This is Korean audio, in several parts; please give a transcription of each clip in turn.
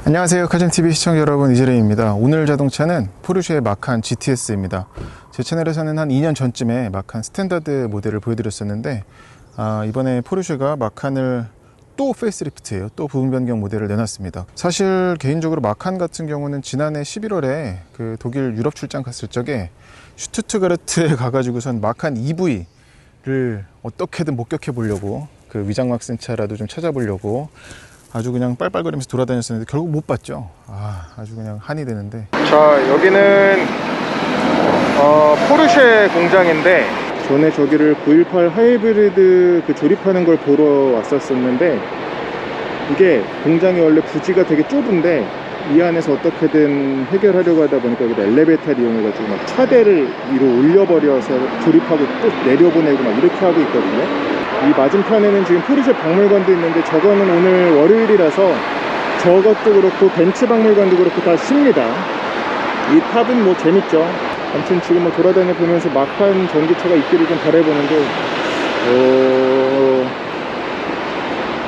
안녕하세요, 카진TV 시청자 여러분, 이재래입니다. 오늘 자동차는 포르쉐의 마칸 GTS입니다. 제 채널에서는 한 2년 전쯤에 마칸 스탠다드 모델을 보여드렸었는데 이번에 포르쉐가 마칸을 또 페이스리프트예요. 또 부분 변경 모델을 내놨습니다. 사실 개인적으로 마칸 같은 경우는 지난해 11월에 그 독일 유럽 출장 갔을 적에 슈투트가르트에 가가지고선 마칸 EV를 어떻게든 목격해 보려고, 그 위장막 쓴 차라도 좀 찾아보려고 아주 그냥 빨빨거리면서 돌아다녔었는데 결국 못 봤죠. 아주 그냥 한이 되는데. 자, 여기는 포르쉐 공장인데, 전에 저기를 918 하이브리드 그 조립하는 걸 보러 왔었었는데, 이게 공장이 원래 부지가 되게 좁은데 이 안에서 어떻게든 해결하려고 하다 보니까 여기다 엘리베이터를 이용해가지고 막 차대를 위로 올려버려서 조립하고 또 내려보내고 막 이렇게 하고 있거든요. 이 맞은편에는 지금 포르쉐 박물관도 있는데, 저거는 오늘 월요일이라서 저것도 그렇고 벤츠 박물관도 그렇고 다 쉽니다. 이 탑은 뭐 재밌죠. 아무튼 지금 뭐 돌아다녀 보면서 마칸 전기차가 있기를 좀 바라보는데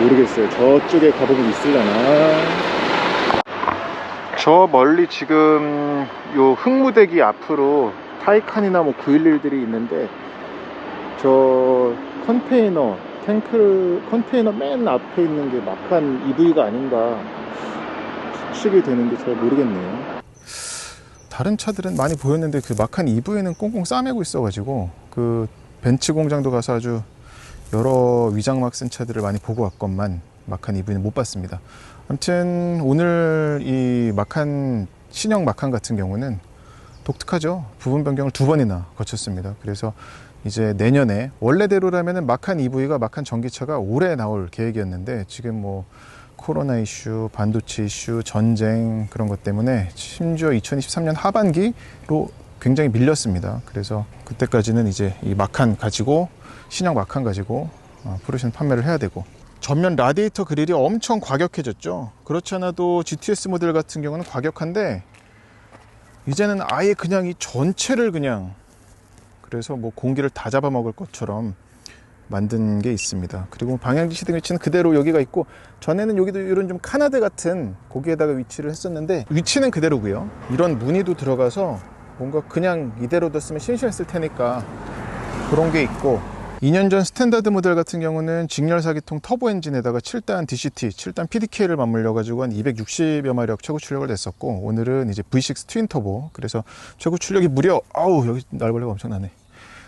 모르겠어요. 저쪽에 가보면 있으려나. 저 멀리 지금 요 흙무대기 앞으로 타이칸이나 뭐 911들이 있는데, 저 컨테이너 맨 앞에 있는 게 마칸 EV가 아닌가 추측이 되는데 잘 모르겠네요. 다른 차들은 많이 보였는데 그 마칸 EV에는 꽁꽁 싸매고 있어가지고 그 벤츠 공장도 가서 아주 여러 위장막 쓴 차들을 많이 보고 왔건만 마칸 EV는 못 봤습니다. 아무튼 오늘 이 마칸, 신형 마칸 같은 경우는 독특하죠. 부분 변경을 2번이나 거쳤습니다. 그래서 이제 내년에 원래대로라면 마칸 EV가, 마칸 전기차가 올해 나올 계획이었는데, 지금 뭐 코로나 이슈, 반도체 이슈, 전쟁 그런 것 때문에 심지어 2023년 하반기로 굉장히 밀렸습니다. 그래서 그때까지는 이제 이 마칸 가지고, 신형 마칸 가지고 포르쉐는 판매를 해야 되고, 전면 라디에이터 그릴이 엄청 과격해졌죠. 그렇지 않아도 GTS 모델 같은 경우는 과격한데 이제는 아예 그냥 이 전체를 그냥, 그래서 뭐 공기를 다 잡아먹을 것처럼 만든 게 있습니다. 그리고 방향지시 등 위치는 그대로 여기가 있고, 전에는 여기도 이런 좀 카나드 같은 거기에다가 위치를 했었는데 위치는 그대로고요. 이런 무늬도 들어가서 뭔가 그냥 이대로 뒀으면 심심했을 테니까 그런 게 있고, 2년 전 스탠다드 모델 같은 경우는 직렬 4기통 터보 엔진에다가 7단 DCT, 7단 PDK를 맞물려 가지고 한 260여 마력 최고 출력을 냈었고, 오늘은 이제 V6 트윈 터보, 그래서 최고 출력이 무려 여기 날벌레가 엄청나네,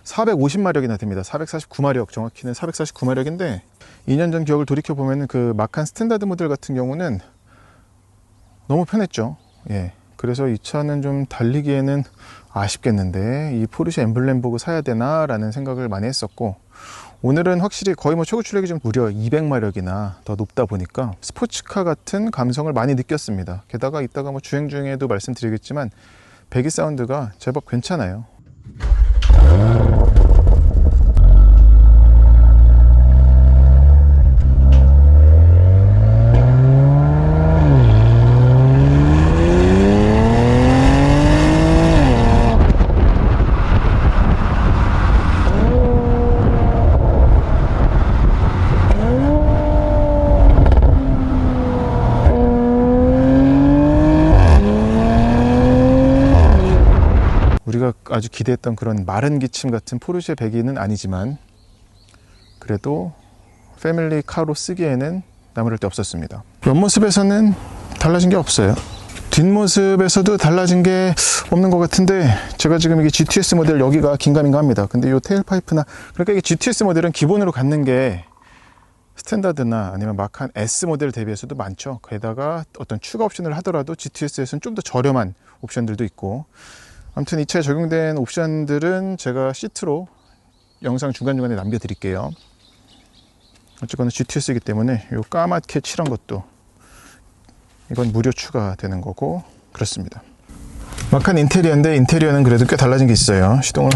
450마력이나 됩니다. 449마력, 정확히는 449마력인데 2년 전 기억을 돌이켜 보면은 그 마칸 스탠다드 모델 같은 경우는 너무 편했죠. 예. 그래서 이 차는 좀 달리기에는 아쉽겠는데 이 포르쉐 엠블렘 보고 사야 되나 라는 생각을 많이 했었고, 오늘은 확실히 거의 뭐 최고 출력이 좀 무려 200마력이나 더 높다 보니까 스포츠카 같은 감성을 많이 느꼈습니다. 게다가 이따가 뭐 주행 중에도 말씀드리겠지만 배기 사운드가 제법 괜찮아요. 우리가 아주 기대했던 그런 마른 기침 같은 포르쉐 배기는 아니지만 그래도 패밀리 카로 쓰기에는 나무랄 데 없었습니다. 옆모습에서는 달라진 게 없어요. 뒷모습에서도 달라진 게 없는 것 같은데, 제가 지금 이게 GTS 모델 여기가 긴가민가 합니다. 근데 이 테일파이프나, 그러니까 이게 GTS 모델은 기본으로 갖는 게 스탠다드나 아니면 마칸 S 모델 대비해서도 많죠. 게다가 어떤 추가 옵션을 하더라도 GTS에서는 좀 더 저렴한 옵션들도 있고, 아무튼 이 차에 적용된 옵션들은 제가 시트로 영상 중간중간에 남겨드릴게요. 어쨌거나 GTS이기 때문에 이 까맣게 칠한 것도 이건 무료 추가되는 거고, 그렇습니다. 마칸 인테리어인데 인테리어는 그래도 꽤 달라진 게 있어요. 시동을,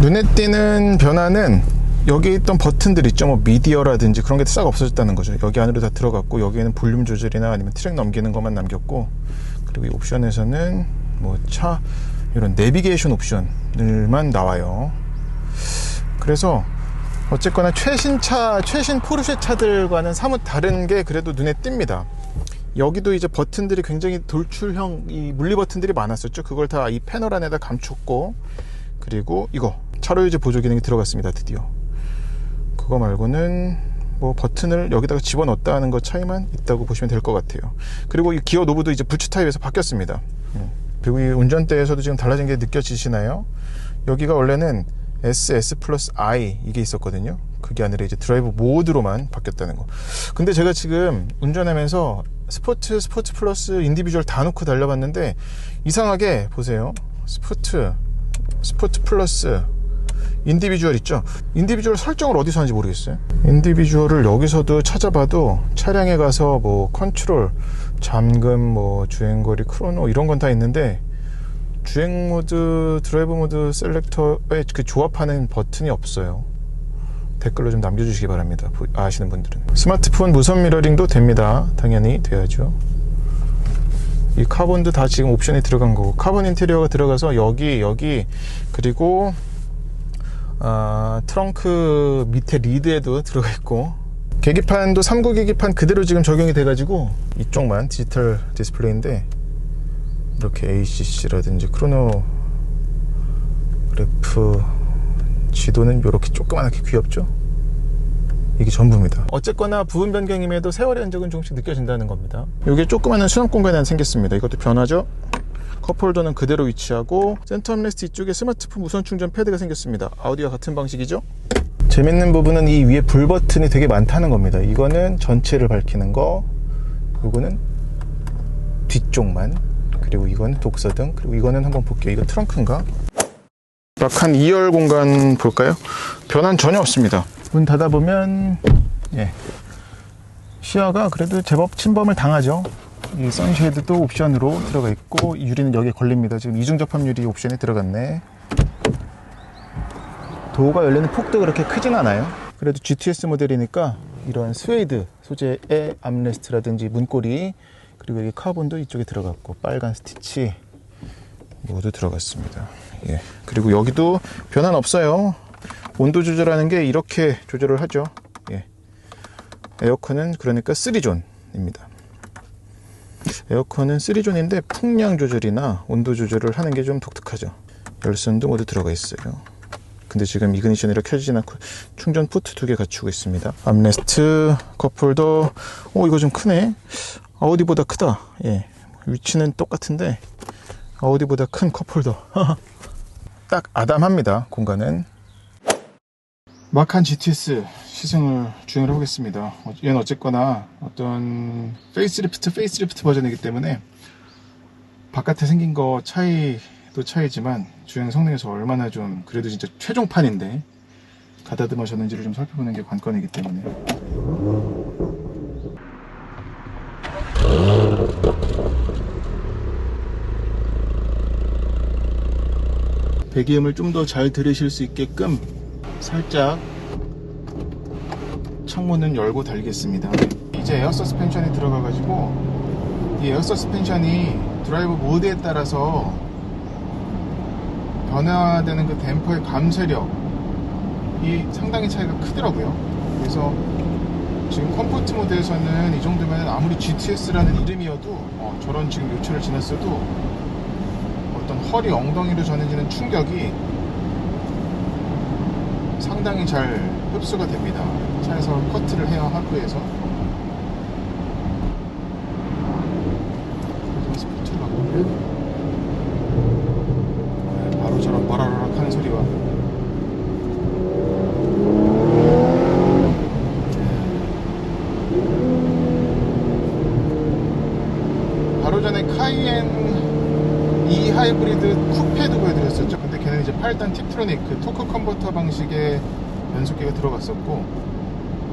눈에 띄는 변화는 여기 있던 버튼들 있죠. 뭐 미디어라든지 그런 게 싹 없어졌다는 거죠. 여기 안으로 다 들어갔고, 여기에는 볼륨 조절이나 아니면 트랙 넘기는 것만 남겼고, 그리고 이 옵션에서는 뭐 차 이런 내비게이션 옵션들만 나와요. 그래서 어쨌거나 최신 포르쉐 차들과는 사뭇 다른 게 그래도 눈에 띕니다. 여기도 이제 버튼들이 굉장히 돌출형 이 물리 버튼들이 많았었죠. 그걸 다 이 패널 안에다 감췄고, 그리고 이거 차로 유지 보조 기능이 들어갔습니다. 드디어. 그거 말고는 뭐 버튼을 여기다가 집어넣었다 하는 것 차이만 있다고 보시면 될 것 같아요. 그리고 이 기어 노브도 이제 부츠 타입에서 바뀌었습니다. 그리고 이 운전대에서도 지금 달라진 게 느껴지시나요? 여기가 원래는 SS 플러스 I 이게 있었거든요. 그게 아니라 이제 드라이브 모드로만 바뀌었다는 거. 근데 제가 지금 운전하면서 스포츠 플러스 인디비주얼 다 놓고 달려봤는데 이상하게 보세요. 스포츠 플러스 인디비주얼 있죠? 인디비주얼 설정을 어디서 하는지 모르겠어요. 인디비주얼을 여기서도 찾아봐도 차량에 가서 뭐 컨트롤, 잠금, 뭐 주행거리, 크로노 이런 건 다 있는데 주행 모드, 드라이브 모드 셀렉터에 그 조합하는 버튼이 없어요. 댓글로 좀 남겨주시기 바랍니다. 아시는 분들은. 스마트폰 무선 미러링도 됩니다. 당연히 돼야죠. 이 카본도 다 지금 옵션이 들어간 거고, 카본 인테리어가 들어가서 여기 그리고 트렁크 밑에 리드에도 들어가 있고, 계기판도 3구 계기판 그대로 지금 적용이 돼 가지고 이쪽만 디지털 디스플레이인데 이렇게 ACC라든지 크로노그래프 지도는 이렇게 조그맣게 귀엽죠. 이게 전부입니다. 어쨌거나 부분 변경임에도 세월의 흔적은 조금씩 느껴진다는 겁니다. 이게 조그마한 수납 공간이 하나 생겼습니다. 이것도 변하죠. 컵홀더는 그대로 위치하고, 센터 암레스트 이쪽에 스마트폰 무선 충전 패드가 생겼습니다. 아우디와 같은 방식이죠. 재밌는 부분은 이 위에 불 버튼이 되게 많다는 겁니다. 이거는 전체를 밝히는 거, 이거는 뒤쪽만, 그리고 이거는 독서등, 그리고 이거는 한번 볼게요. 이거 트렁크인가? 락한 2열 공간 볼까요? 변화는 전혀 없습니다. 문 닫아보면 시야가 그래도 제법 침범을 당하죠. 이 선쉐이드도 옵션으로 들어가 있고, 이 유리는 여기에 걸립니다. 지금 이중 접합 유리 옵션이 들어갔네. 도어가 열리는 폭도 그렇게 크진 않아요. 그래도 GTS 모델이니까 이런 스웨이드 소재의 암레스트라든지 문고리, 그리고 여기 카본도 이쪽에 들어갔고, 빨간 스티치 모두 들어갔습니다. 예. 그리고 여기도 변화는 없어요. 온도 조절하는 게 이렇게 조절을 하죠. 예. 에어컨은 그러니까 3존입니다. 에어컨은 3존인데 풍량 조절이나 온도 조절을 하는 게 좀 독특하죠. 열선도 모두 들어가 있어요. 근데 지금 이그니션이라 켜지진 않고 충전 포트 2개 갖추고 있습니다. 암레스트, 컵홀더, 이거 좀 크네. 아우디보다 크다. 예. 위치는 똑같은데 아우디보다 큰 컵홀더. 딱 아담합니다. 공간은. 마칸 GTS 시승을 주행을 해보겠습니다. 얘는 어쨌거나 어떤 페이스리프트 버전이기 때문에 바깥에 생긴 거 차이도 차이지만 주행 성능에서 얼마나 좀 그래도 진짜 최종판인데 가다듬어졌는지를 좀 살펴보는 게 관건이기 때문에. 배기음을 좀 더 잘 들으실 수 있게끔 살짝 창문은 열고 달겠습니다. 이제 에어 서스펜션이 들어가가지고 이 에어 서스펜션이 드라이브 모드에 따라서 변화되는 그 댐퍼의 감쇄력이 상당히 차이가 크더라고요. 그래서 지금 컴포트 모드에서는 이 정도면 아무리 GTS라는 이름이어도 저런 지금 요철을 지났어도 어떤 허리 엉덩이로 전해지는 충격이 상당히 잘 흡수가 됩니다. 차에서 커트를 해야 하부에서. 그래서 스포츠를 바꾸면 바로 저런 바라라락 하는 소리와 바로 전에 카이엔 E 하이브리드 쿠페도 보여드렸었죠. 근데 걔는 이제 8단 팁트로닉 그 토크 컨버터 방식의 변속기가 들어갔었고,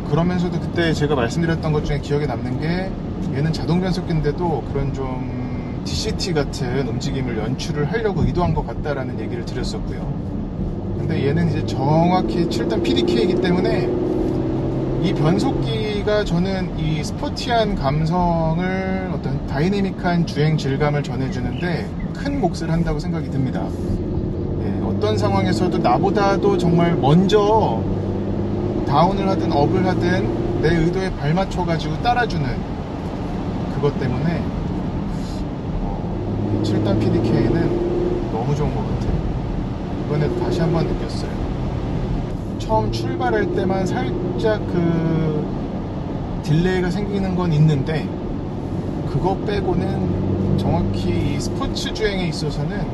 그러면서도 그때 제가 말씀드렸던 것 중에 기억에 남는 게 얘는 자동 변속기인데도 그런 좀 DCT 같은 움직임을 연출을 하려고 의도한 것 같다라는 얘기를 드렸었고요. 근데 얘는 이제 정확히 7단 PDK이기 때문에 이 변속기가 저는 이 스포티한 감성을 어떤 다이내믹한 주행 질감을 전해주는데 큰 몫을 한다고 생각이 듭니다. 어떤 상황에서도 나보다도 정말 먼저 다운을 하든 업을 하든 내 의도에 발맞춰 가지고 따라주는 그것 때문에 7단 PDK는 너무 좋은 것 같아요. 이번에도 다시 한번 느꼈어요. 처음 출발할 때만 살짝 딜레이가 생기는 건 있는데, 그거 빼고는 정확히 이 스포츠 주행에 있어서는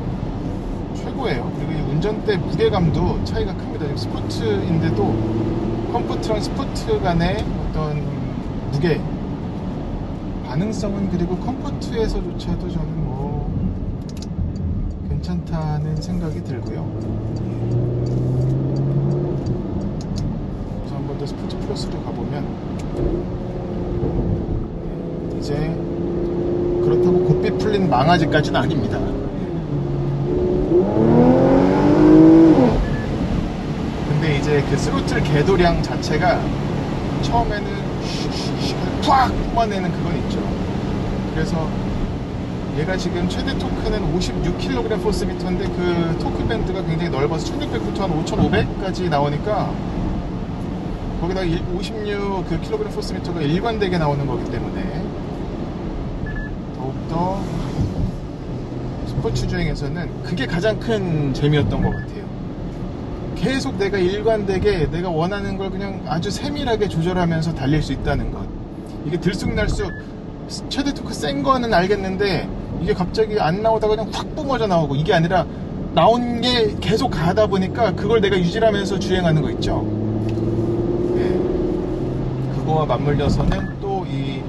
최고예요. 그리고 이 운전대 무게감도 차이가 큽니다. 스포츠인데도 컴포트랑 스포츠 간의 어떤 무게 반응성은, 그리고 컴포트에서조차도 저는 뭐 괜찮다는 생각이 들고요. 그래서 한 번 더 스포츠 플러스로 가보면, 이제 그렇다고 곱비 풀린 망아지까지는 아닙니다. 근데 이제 그 스로틀 궤도량 자체가 처음에는 팍 뿜어내는 그건 있죠. 그래서 얘가 지금 최대 토크는 56kg 포스미터인데 그 토크 밴드가 굉장히 넓어서 1600부터 한 5500까지 나오니까, 거기다가 56kg 포스미터가 일관되게 나오는 거기 때문에 더욱더 스포츠 주행에서는 그게 가장 큰 재미였던 것 같아요. 계속 내가 일관되게 내가 원하는 걸 그냥 아주 세밀하게 조절하면서 달릴 수 있다는 것. 이게 들쑥날쑥 최대 토크 센 거는 알겠는데, 이게 갑자기 안 나오다가 그냥 확 뿜어져 나오고, 이게 아니라 나온 게 계속 가다 보니까 그걸 내가 유지하면서 주행하는 거 있죠. 네. 그거와 맞물려서는 또 이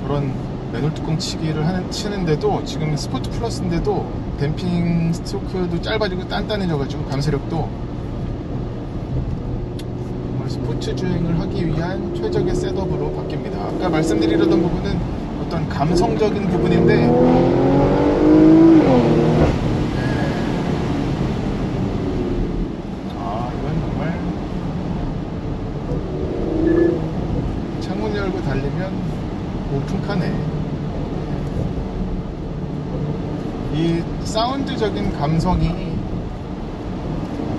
저런 매놀 뚜껑 치기를 치는데도, 지금 스포츠 플러스인데도 댐핑 스트로크도 짧아지고 단단해져가지고 감속력도 정말 스포츠 주행을 하기 위한 최적의 셋업으로 바뀝니다. 아까 말씀드리려던 부분은 어떤 감성적인 부분인데, 이건 정말 창문 열고 달리면 오픈카네. 이 사운드적인 감성이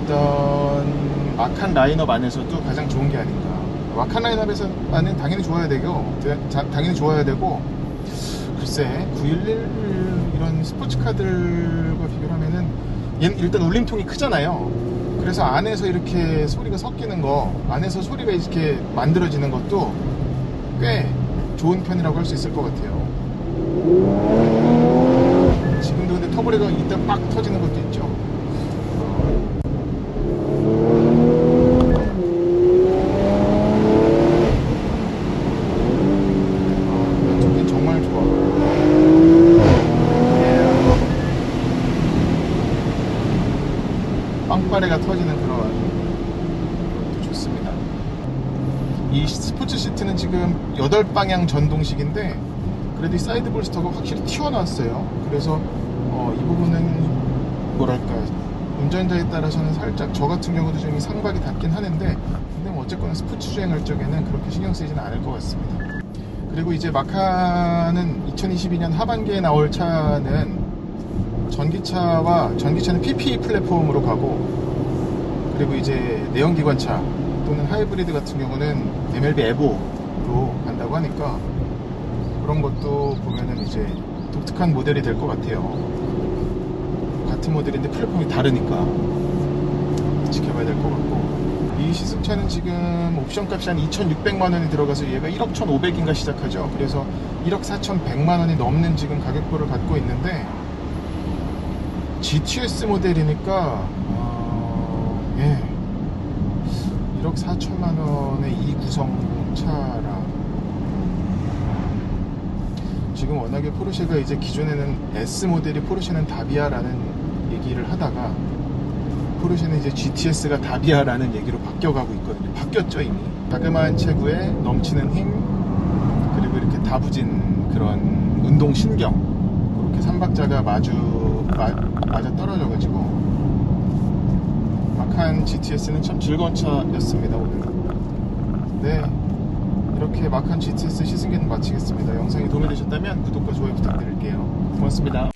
어떤 마칸 라인업 안에서도 가장 좋은 게 아닌가. 마칸 라인업에서는 당연히 좋아야 되고, 글쎄 911 이런 스포츠카들과 비교를 하면은 얘는 일단 울림통이 크잖아요. 그래서 안에서 이렇게 소리가 섞이는 거, 안에서 소리가 이렇게 만들어지는 것도 꽤 좋은 편이라고 할 수 있을 것 같아요. 지금도 근데 터보레가 이따 빡 터지는 것도 있죠. 저긴 정말 좋아. 빵빠레가 터지는 그런 것도 좋습니다. 이 스포츠 시트는 지금 8방향 전동식인데, 그래도 이 사이드 볼스터가 확실히 튀어나왔어요. 그래서 이 부분은 뭐랄까, 운전자에 따라서는 살짝, 저 같은 경우도 좀 이 상박이 닿긴 하는데, 근데 뭐 어쨌거나 스포츠 주행할 적에는 그렇게 신경 쓰이지는 않을 것 같습니다. 그리고 이제 마칸은 2022년 하반기에 나올 차는 전기차는 PPE 플랫폼으로 가고, 그리고 이제 내연기관차 또는 하이브리드 같은 경우는 MLB 에보로 간다고 하니까, 그런 것도 보면은 이제 독특한 모델이 될 것 같아요. 같은 모델인데 플랫폼이 다르니까 지켜봐야 될 것 같고, 이 시승차는 지금 옵션 값이 한 2,600만원이 들어가서 얘가 1억 1,500인가 시작하죠. 그래서 1억 4,100만원이 넘는 지금 가격표를 갖고 있는데, GTS 모델이니까 1억 4천만원의 이 구성차라, 지금 워낙에 포르쉐가 이제 기존에는 S 모델이 포르쉐는 다비아라는 얘기를 하다가, 포르쉐는 이제 GTS가 다비아라는 얘기로 바뀌어가고 있거든요. 바뀌었죠 이미. 자그마한 체구에 넘치는 힘, 그리고 이렇게 다부진 그런 운동 신경, 그렇게 삼박자가 맞아 떨어져가지고 마칸 GTS는 참 즐거운 차였습니다 오늘. 네, 이렇게 마칸 GTS 시승기는 마치겠습니다. 영상이 도움이 되셨다면 구독과 좋아요 부탁드릴게요. 고맙습니다.